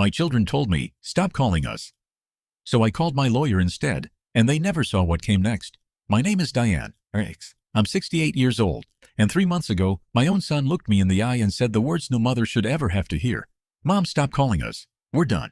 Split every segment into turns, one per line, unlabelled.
My children told me, stop calling us. So I called my lawyer instead, and they never saw what came next. My name is Diane. I'm 68 years old, and 3 months ago, my own son looked me in the eye and said the words no mother should ever have to hear. Mom, stop calling us. We're done.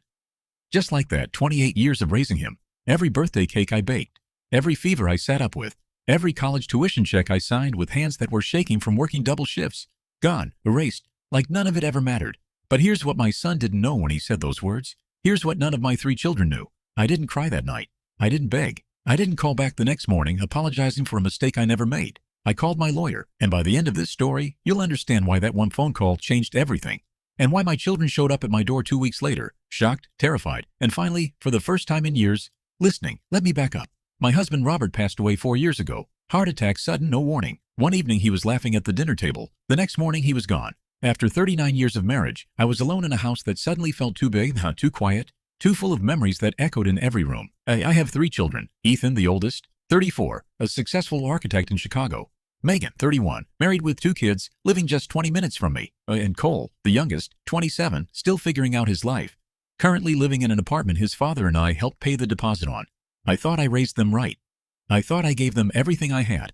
Just like that, 28 years of raising him. Every birthday cake I baked. Every fever I sat up with. Every college tuition check I signed with hands that were shaking from working double shifts. Gone, erased, like none of it ever mattered. But here's what my son didn't know when he said those words. Here's what none of my 3 children knew. I didn't cry that night. I didn't beg. I didn't call back the next morning apologizing for a mistake I never made. I called my lawyer, and by the end of this story, you'll understand why that one phone call changed everything, and why my children showed up at my door 2 weeks later, shocked, terrified, and finally, for the first time in years, listening. Let me back up. My husband Robert passed away 4 years ago. Heart attack, sudden, no warning. One evening he was laughing at the dinner table. The next morning he was gone. After 39 years of marriage, I was alone in a house that suddenly felt too big, too quiet, too full of memories that echoed in every room. I have 3 children. Ethan, the oldest, 34, a successful architect in Chicago. Megan, 31, married with 2 kids, living just 20 minutes from me. And Cole, the youngest, 27, still figuring out his life. Currently living in an apartment his father and I helped pay the deposit on. I thought I raised them right. I thought I gave them everything I had.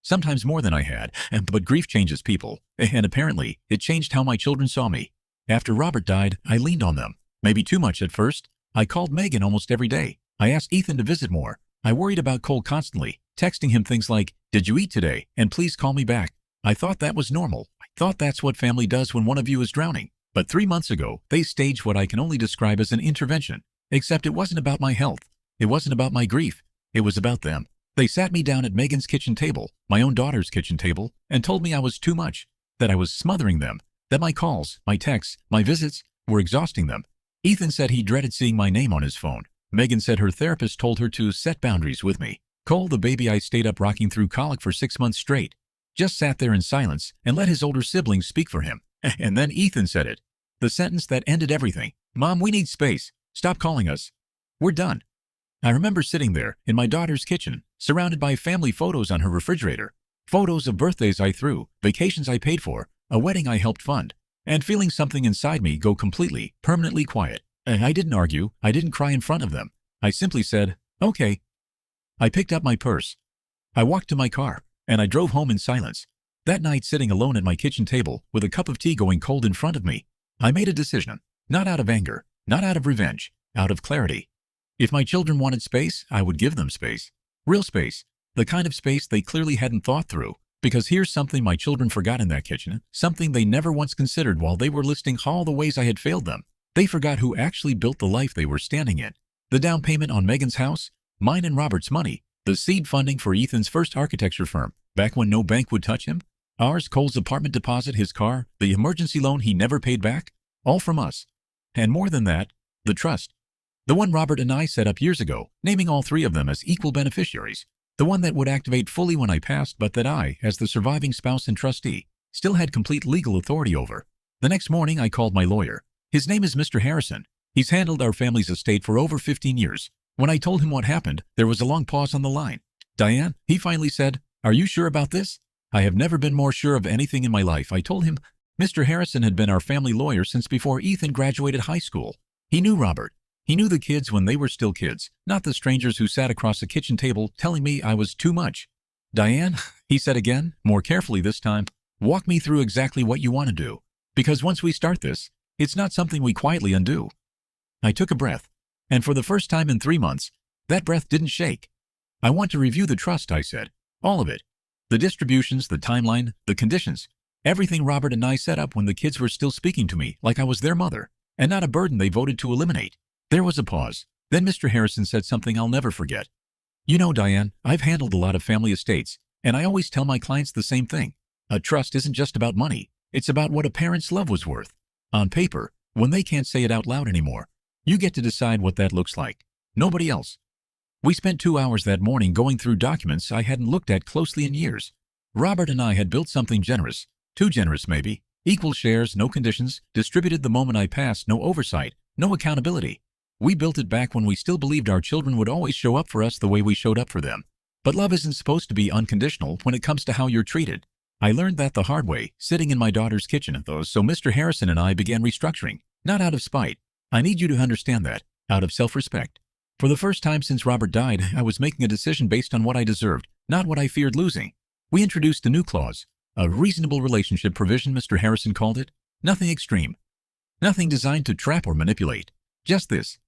Sometimes more than I had, but grief changes people, and apparently, it changed how my children saw me. After Robert died, I leaned on them. Maybe too much at first. I called Megan almost every day. I asked Ethan to visit more. I worried about Cole constantly, texting him things like, "Did you eat today? And please call me back." I thought that was normal. I thought that's what family does when one of you is drowning. But 3 months ago, they staged what I can only describe as an intervention. Except it wasn't about my health. It wasn't about my grief. It was about them. They sat me down at Megan's kitchen table, my own daughter's kitchen table, and told me I was too much, that I was smothering them, that my calls, my texts, my visits were exhausting them. Ethan said he dreaded seeing my name on his phone. Megan said her therapist told her to set boundaries with me. Cole, the baby I stayed up rocking through colic for 6 months straight, just sat there in silence and let his older siblings speak for him. And then Ethan said it. The sentence that ended everything. "Mom, we need space. Stop calling us. We're done." I remember sitting there in my daughter's kitchen, surrounded by family photos on her refrigerator, photos of birthdays I threw, vacations I paid for, a wedding I helped fund, and feeling something inside me go completely, permanently quiet. I didn't argue. I didn't cry in front of them. I simply said, "Okay." I picked up my purse. I walked to my car, and I drove home in silence. That night, sitting alone at my kitchen table with a cup of tea going cold in front of me, I made a decision, not out of anger, not out of revenge, out of clarity. If my children wanted space, I would give them space. Real space. The kind of space they clearly hadn't thought through. Because here's something my children forgot in that kitchen, something they never once considered while they were listing all the ways I had failed them. They forgot who actually built the life they were standing in. The down payment on Megan's house, mine and Robert's money, the seed funding for Ethan's first architecture firm, back when no bank would touch him, ours, Cole's apartment deposit, his car, the emergency loan he never paid back, all from us. And more than that, the trust. The one Robert and I set up years ago, naming all 3 of them as equal beneficiaries. The one that would activate fully when I passed, but that I, as the surviving spouse and trustee, still had complete legal authority over. The next morning, I called my lawyer. His name is Mr. Harrison. He's handled our family's estate for over 15 years. When I told him what happened, there was a long pause on the line. "Diane," he finally said, "are you sure about this?" "I have never been more sure of anything in my life," I told him. Mr. Harrison had been our family lawyer since before Ethan graduated high school. He knew Robert. He knew the kids when they were still kids, not the strangers who sat across a kitchen table telling me I was too much. "Diane," he said again, more carefully this time, "walk me through exactly what you want to do. Because once we start this, it's not something we quietly undo." I took a breath, and for the first time in 3 months, that breath didn't shake. "I want to review the trust," I said. "All of it. The distributions, the timeline, the conditions. Everything Robert and I set up when the kids were still speaking to me like I was their mother, and not a burden they voted to eliminate." There was a pause. Then Mr. Harrison said something I'll never forget. "You know, Diane, I've handled a lot of family estates, and I always tell my clients the same thing. A trust isn't just about money. It's about what a parent's love was worth. On paper, when they can't say it out loud anymore, you get to decide what that looks like. Nobody else." We spent 2 hours that morning going through documents I hadn't looked at closely in years. Robert and I had built something generous. Too generous, maybe. Equal shares, no conditions, distributed the moment I passed, no oversight, no accountability. We built it back when we still believed our children would always show up for us the way we showed up for them. But love isn't supposed to be unconditional when it comes to how you're treated. I learned that the hard way, sitting in my daughter's kitchen, though, so Mr. Harrison and I began restructuring, not out of spite, I need you to understand that, out of self-respect. For the first time since Robert died, I was making a decision based on what I deserved, not what I feared losing. We introduced a new clause, a reasonable relationship provision, Mr. Harrison called it. Nothing extreme. Nothing designed to trap or manipulate. Just this.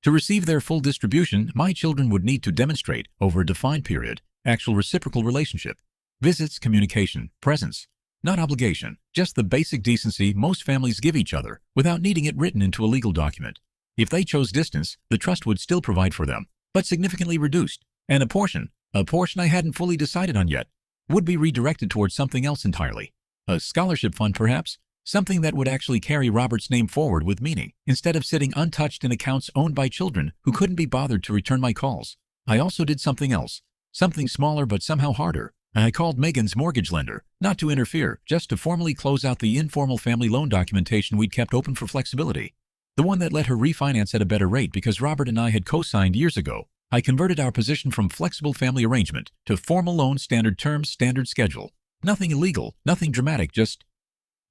To receive their full distribution, my children would need to demonstrate, over a defined period, actual reciprocal relationship. Visits, communication, presence. Not obligation, just the basic decency most families give each other without needing it written into a legal document. If they chose distance, the trust would still provide for them, but significantly reduced. And a portion I hadn't fully decided on yet, would be redirected towards something else entirely. A scholarship fund, perhaps? Something that would actually carry Robert's name forward with meaning, instead of sitting untouched in accounts owned by children who couldn't be bothered to return my calls. I also did something else, something smaller but somehow harder. I called Megan's mortgage lender, not to interfere, just to formally close out the informal family loan documentation we'd kept open for flexibility. The one that let her refinance at a better rate because Robert and I had co-signed years ago. I converted our position from flexible family arrangement to formal loan, standard terms, standard schedule. Nothing illegal, nothing dramatic, just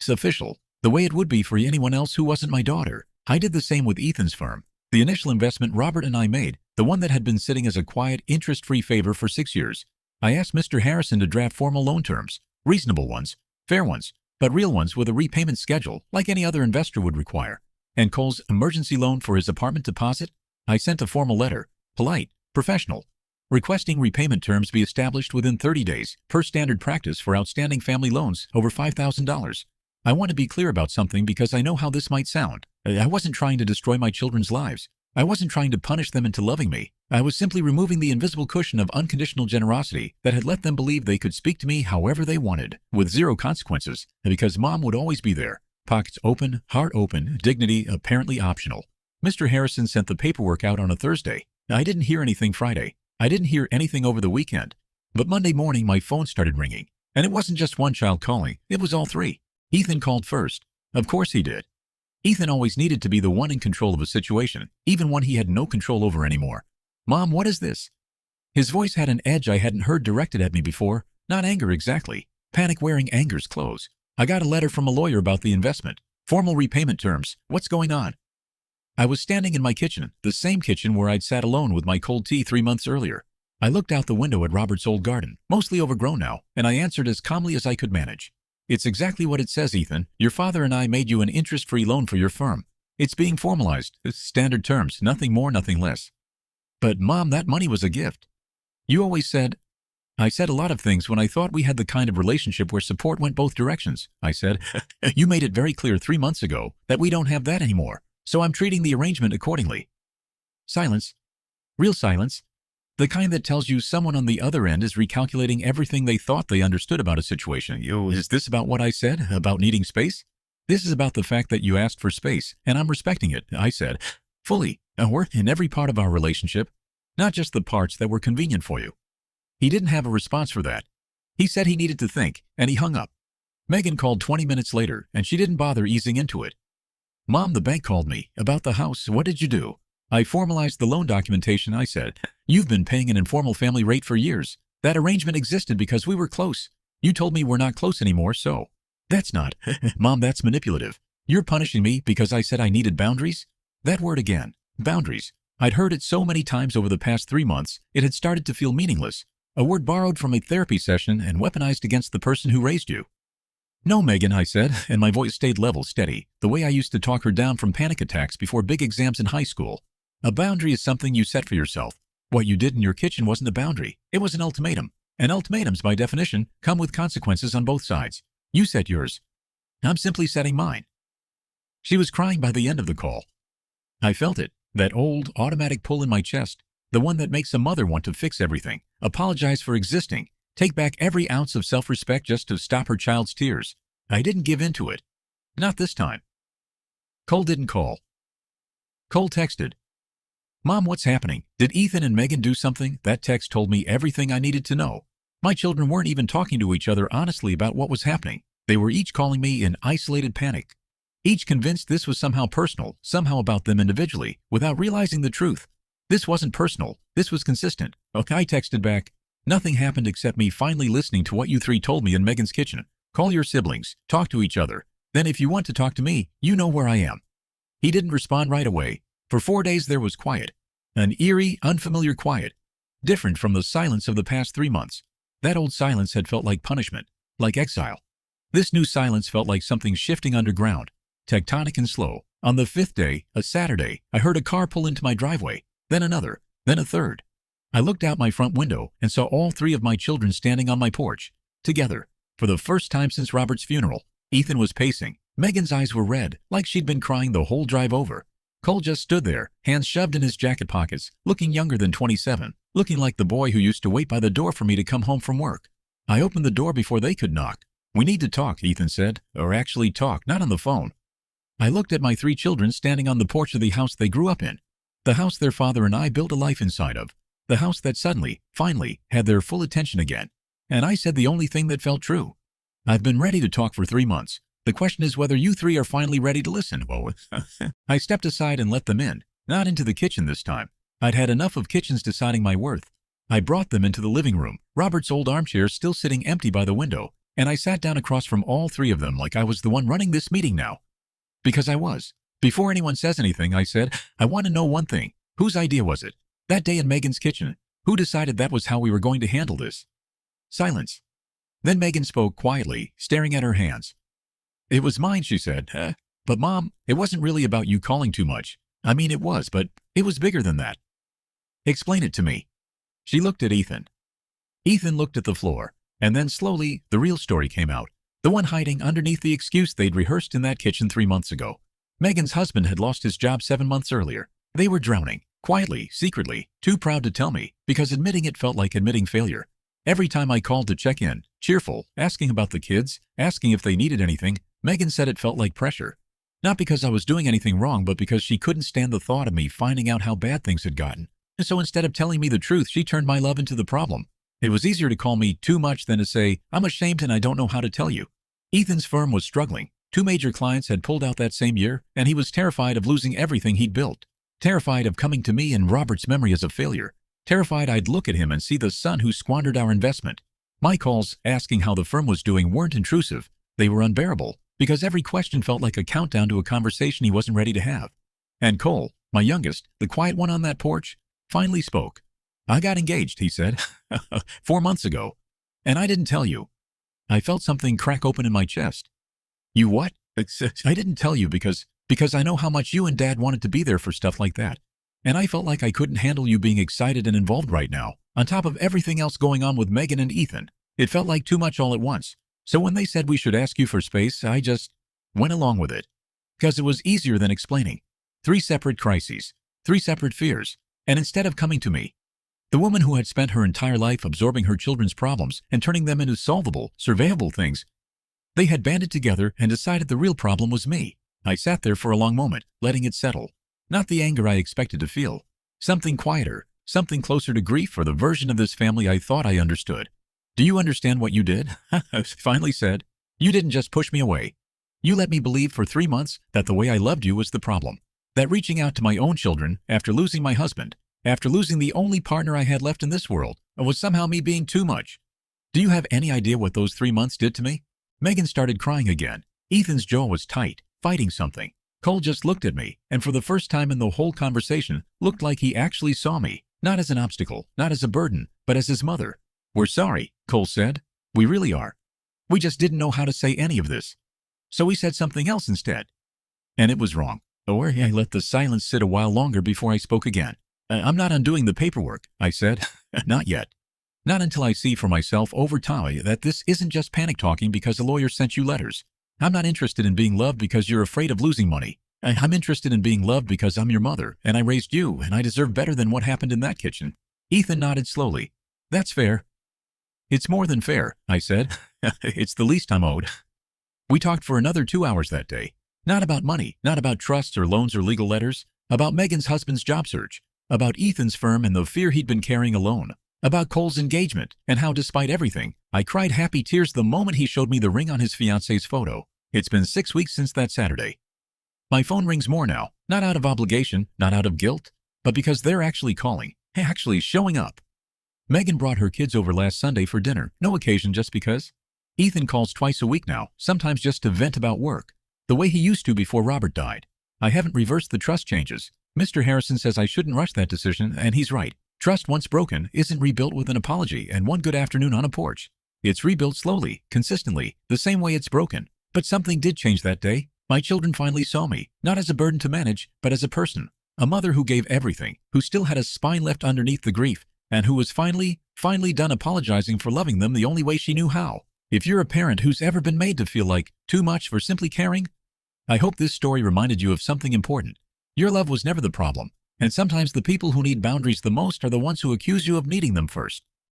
official, the way it would be for anyone else who wasn't my daughter. I did the same with Ethan's firm. The initial investment Robert and I made, the one that had been sitting as a quiet, interest-free favor for 6 years. I asked Mr. Harrison to draft formal loan terms, reasonable ones, fair ones, but real ones with a repayment schedule like any other investor would require. And Cole's emergency loan for his apartment deposit? I sent a formal letter, polite, professional, requesting repayment terms be established within 30 days, per standard practice for outstanding family loans over $5,000. I want to be clear about something because I know how this might sound. I wasn't trying to destroy my children's lives. I wasn't trying to punish them into loving me. I was simply removing the invisible cushion of unconditional generosity that had let them believe they could speak to me however they wanted, with zero consequences, because Mom would always be there. Pockets open, heart open, dignity apparently optional. Mr. Harrison sent the paperwork out on a Thursday. I didn't hear anything Friday. I didn't hear anything over the weekend. But Monday morning my phone started ringing. And it wasn't just one child calling, it was all three. Ethan called first. Of course he did. Ethan always needed to be the one in control of a situation, even one he had no control over anymore. Mom, what is this? His voice had an edge I hadn't heard directed at me before. Not anger exactly. Panic wearing anger's clothes. I got a letter from a lawyer about the investment. Formal repayment terms. What's going on? I was standing in my kitchen, the same kitchen where I'd sat alone with my cold tea 3 months earlier. I looked out the window at Robert's old garden, mostly overgrown now, and I answered as calmly as I could manage. It's exactly what it says, Ethan. Your father and I made you an interest-free loan for your firm. It's being formalized. Standard terms, nothing more, nothing less. But, Mom, that money was a gift. You always said... I said a lot of things when I thought we had the kind of relationship where support went both directions. I said, you made it very clear 3 months ago that we don't have that anymore, so I'm treating the arrangement accordingly. Silence. Real silence. The kind that tells you someone on the other end is recalculating everything they thought they understood about a situation. Is this about what I said, about needing space? This is about the fact that you asked for space, and I'm respecting it, I said. Fully. We're in every part of our relationship, not just the parts that were convenient for you. He didn't have a response for that. He said he needed to think, and he hung up. Megan called 20 minutes later, and she didn't bother easing into it. Mom, the bank called me. About the house. What did you do? I formalized the loan documentation, I said. You've been paying an informal family rate for years. That arrangement existed because we were close. You told me we're not close anymore, so. That's not. Mom, that's manipulative. You're punishing me because I said I needed boundaries? That word again. Boundaries. I'd heard it so many times over the past 3 months, it had started to feel meaningless. A word borrowed from a therapy session and weaponized against the person who raised you. No, Megan, I said, and my voice stayed level, steady, the way I used to talk her down from panic attacks before big exams in high school. A boundary is something you set for yourself. What you did in your kitchen wasn't a boundary. It was an ultimatum. And ultimatums, by definition, come with consequences on both sides. You set yours. I'm simply setting mine. She was crying by the end of the call. I felt it, that old, automatic pull in my chest, the one that makes a mother want to fix everything, apologize for existing, take back every ounce of self-respect just to stop her child's tears. I didn't give in to it. Not this time. Cole didn't call. Cole texted. Mom, what's happening? Did Ethan and Megan do something? That text told me everything I needed to know. My children weren't even talking to each other honestly about what was happening. They were each calling me in isolated panic. Each convinced this was somehow personal, somehow about them individually, without realizing the truth. This wasn't personal. This was consistent. Okay, I texted back. Nothing happened except me finally listening to what you three told me in Megan's kitchen. Call your siblings. Talk to each other. Then if you want to talk to me, you know where I am. He didn't respond right away. For 4 days there was quiet. An eerie, unfamiliar quiet. Different from the silence of the past 3 months. That old silence had felt like punishment, like exile. This new silence felt like something shifting underground, tectonic and slow. On the 5th day, a Saturday, I heard a car pull into my driveway, then another, then a third. I looked out my front window and saw all 3 of my children standing on my porch, together. For the first time since Robert's funeral, Ethan was pacing. Megan's eyes were red, like she'd been crying the whole drive over. Cole just stood there, hands shoved in his jacket pockets, looking younger than 27, looking like the boy who used to wait by the door for me to come home from work. I opened the door before they could knock. "We need to talk," Ethan said, "or actually talk, not on the phone." I looked at my 3 children standing on the porch of the house they grew up in, the house their father and I built a life inside of, the house that suddenly, finally, had their full attention again. And I said the only thing that felt true. "I've been ready to talk for 3 months. The question is whether you 3 are finally ready to listen." Whoa. I stepped aside and let them in, not into the kitchen this time. I'd had enough of kitchens deciding my worth. I brought them into the living room, Robert's old armchair still sitting empty by the window, and I sat down across from all 3 of them like I was the one running this meeting now. Because I was. Before anyone says anything, I said, "I want to know one thing. Whose idea was it? That day in Megan's kitchen. Who decided that was how we were going to handle this?" Silence. Then Megan spoke quietly, staring at her hands. "It was mine," she said. "But Mom, it wasn't really about you calling too much. I mean, it was, but it was bigger than that." "Explain it to me." She looked at Ethan. Ethan looked at the floor, and then slowly the real story came out, the one hiding underneath the excuse they'd rehearsed in that kitchen 3 months ago. Megan's husband had lost his job 7 months earlier. They were drowning, quietly, secretly, too proud to tell me, because admitting it felt like admitting failure. Every time I called to check in, cheerful, asking about the kids, asking if they needed anything, Megan said it felt like pressure. Not because I was doing anything wrong, but because she couldn't stand the thought of me finding out how bad things had gotten. And so instead of telling me the truth, she turned my love into the problem. It was easier to call me too much than to say, "I'm ashamed and I don't know how to tell you." Ethan's firm was struggling. 2 major clients had pulled out that same year, and he was terrified of losing everything he'd built. Terrified of coming to me in Robert's memory as a failure. Terrified I'd look at him and see the son who squandered our investment. My calls, asking how the firm was doing, weren't intrusive. They were unbearable, because every question felt like a countdown to a conversation he wasn't ready to have. And Cole, my youngest, the quiet one on that porch, finally spoke. "I got engaged," he said, 4 months ago. "And I didn't tell you." I felt something crack open in my chest. "You what?" "I didn't tell you because I know how much you and Dad wanted to be there for stuff like that. And I felt like I couldn't handle you being excited and involved right now, on top of everything else going on with Megan and Ethan. It felt like too much all at once. So when they said we should ask you for space, I just went along with it. Because it was easier than explaining. 3 separate crises, 3 separate fears. And instead of coming to me, the woman who had spent her entire life absorbing her children's problems and turning them into solvable, surveyable things, they had banded together and decided the real problem was me. I sat there for a long moment, letting it settle. Not the anger I expected to feel. Something quieter, something closer to grief, or the version of this family I thought I understood. "Do you understand what you did?" I finally said. "You didn't just push me away. You let me believe for 3 months that the way I loved you was the problem. That reaching out to my own children after losing my husband, after losing the only partner I had left in this world, was somehow me being too much. Do you have any idea what those 3 months did to me?" Megan started crying again. Ethan's jaw was tight, fighting something. Cole just looked at me, and for the first time in the whole conversation, looked like he actually saw me, not as an obstacle, not as a burden, but as his mother. "We're sorry," Cole said. "We really are. We just didn't know how to say any of this. So we said something else instead. And it was wrong." Or I let the silence sit a while longer before I spoke again. "I'm not undoing the paperwork," I said. "Not yet. Not until I see for myself over time that this isn't just panic talking because a lawyer sent you letters. I'm not interested in being loved because you're afraid of losing money. I'm interested in being loved because I'm your mother, and I raised you, and I deserve better than what happened in that kitchen." Ethan nodded slowly. "That's fair." "It's more than fair," I said. "It's the least I'm owed." We talked for another 2 hours that day. Not about money, not about trusts or loans or legal letters, about Megan's husband's job search, about Ethan's firm and the fear he'd been carrying alone, about Cole's engagement, and how despite everything, I cried happy tears the moment he showed me the ring on his fiancée's photo. It's been 6 weeks since that Saturday. My phone rings more now, not out of obligation, not out of guilt, but because they're actually calling, actually showing up. Megan brought her kids over last Sunday for dinner, no occasion, just because. Ethan calls twice a week now, sometimes just to vent about work, the way he used to before Robert died. I haven't reversed the trust changes. Mr. Harrison says I shouldn't rush that decision, and he's right. Trust once broken isn't rebuilt with an apology and one good afternoon on a porch. It's rebuilt slowly, consistently, the same way it's broken. But something did change that day. My children finally saw me, not as a burden to manage, but as a person. A mother who gave everything, who still had a spine left underneath the grief, and who was finally done apologizing for loving them the only way she knew how. If you're a parent who's ever been made to feel like too much for simply caring, I hope this story reminded you of something important. Your love was never the problem, and sometimes the people who need boundaries the most are the ones who accuse you of needing them first.